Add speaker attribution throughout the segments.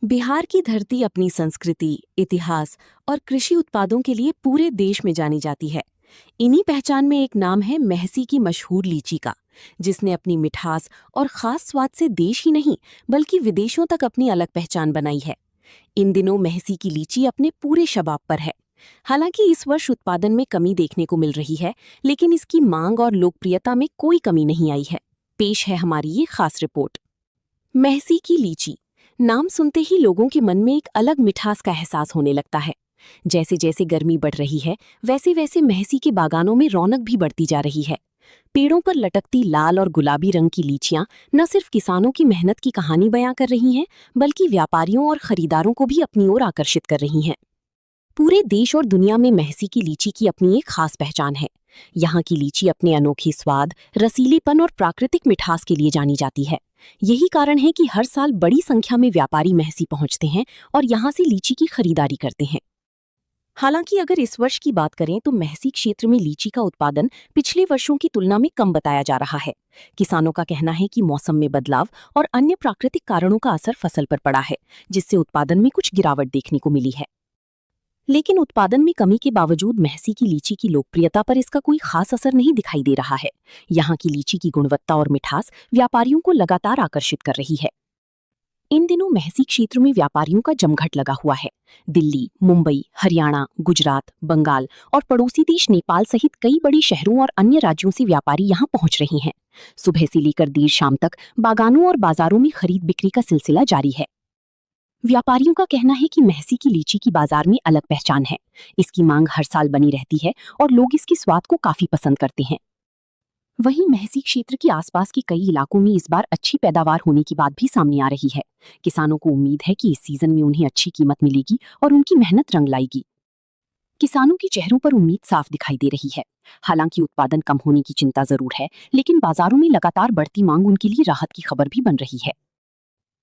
Speaker 1: बिहार की धरती अपनी संस्कृति, इतिहास और कृषि उत्पादों के लिए पूरे देश में जानी जाती है। इन्हीं पहचान में एक नाम है महसी की मशहूर लीची का, जिसने अपनी मिठास और खास स्वाद से देश ही नहीं बल्कि विदेशों तक अपनी अलग पहचान बनाई है। इन दिनों महसी की लीची अपने पूरे शबाब पर है। हालांकि इस वर्ष उत्पादन में कमी देखने को मिल रही है, लेकिन इसकी मांग और लोकप्रियता में कोई कमी नहीं आई है। पेश है हमारी ये खास रिपोर्ट। महसी की लीची नाम सुनते ही लोगों के मन में एक अलग मिठास का एहसास होने लगता है। जैसे जैसे गर्मी बढ़ रही है, वैसे वैसे महसी के बागानों में रौनक भी बढ़ती जा रही है। पेड़ों पर लटकती लाल और गुलाबी रंग की लीचियां न सिर्फ किसानों की मेहनत की कहानी बयां कर रही हैं, बल्कि व्यापारियों और खरीदारों को भी अपनी ओर आकर्षित कर रही हैं। पूरे देश और दुनिया में महसी की लीची की अपनी एक खास पहचान है। यहाँ की लीची अपने अनोखे स्वाद, रसीलेपन और प्राकृतिक मिठास के लिए जानी जाती है। यही कारण है कि हर साल बड़ी संख्या में व्यापारी महसी पहुंचते हैं और यहाँ से लीची की खरीदारी करते हैं। हालांकि अगर इस वर्ष की बात करें तो महसी क्षेत्र में लीची का उत्पादन पिछले वर्षों की तुलना में कम बताया जा रहा है। किसानों का कहना है कि मौसम में बदलाव और अन्य प्राकृतिक कारणों का असर फसल पर पड़ा है, जिससे उत्पादन में कुछ गिरावट देखने को मिली है। लेकिन उत्पादन में कमी के बावजूद महसी की लीची की लोकप्रियता पर इसका कोई खास असर नहीं दिखाई दे रहा है। यहाँ की लीची की गुणवत्ता और मिठास व्यापारियों को लगातार आकर्षित कर रही है। इन दिनों महसी क्षेत्र में व्यापारियों का जमघट लगा हुआ है। दिल्ली, मुंबई, हरियाणा, गुजरात, बंगाल और पड़ोसी देश नेपाल सहित कई बड़े शहरों और अन्य राज्यों से व्यापारी यहाँ पहुंच रहे हैं। सुबह से लेकर देर शाम तक बागानों और बाजारों में खरीद बिक्री का सिलसिला जारी है। व्यापारियों का कहना है कि महसी की लीची की बाजार में अलग पहचान है। इसकी मांग हर साल बनी रहती है और लोग इसके स्वाद को काफी पसंद करते हैं। वहीं महसी क्षेत्र के आसपास के कई इलाकों में इस बार अच्छी पैदावार होने की बात भी सामने आ रही है। किसानों को उम्मीद है कि इस सीजन में उन्हें अच्छी कीमत मिलेगी और उनकी मेहनत रंग लाएगी। किसानों के चेहरों पर उम्मीद साफ दिखाई दे रही है। हालांकि उत्पादन कम होने की चिंता जरूर है, लेकिन बाजारों में लगातार बढ़ती मांग उनके लिए राहत की खबर भी बन रही है।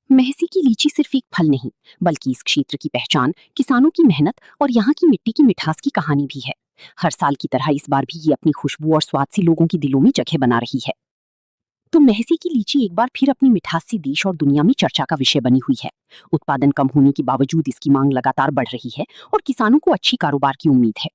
Speaker 1: महसी की लीची सिर्फ एक फल नहीं, बल्कि इस क्षेत्र की पहचान, किसानों की मेहनत और यहाँ की मिट्टी की मिठास की कहानी भी है। हर साल की तरह इस बार भी ये अपनी खुशबू और स्वाद से लोगों के दिलों में जगह बना रही है। तो महसी की लीची एक बार फिर अपनी मिठास से देश और दुनिया में चर्चा का विषय बनी हुई है। उत्पादन कम होने के बावजूद इसकी मांग लगातार बढ़ रही है और किसानों को अच्छी कारोबार की उम्मीद है।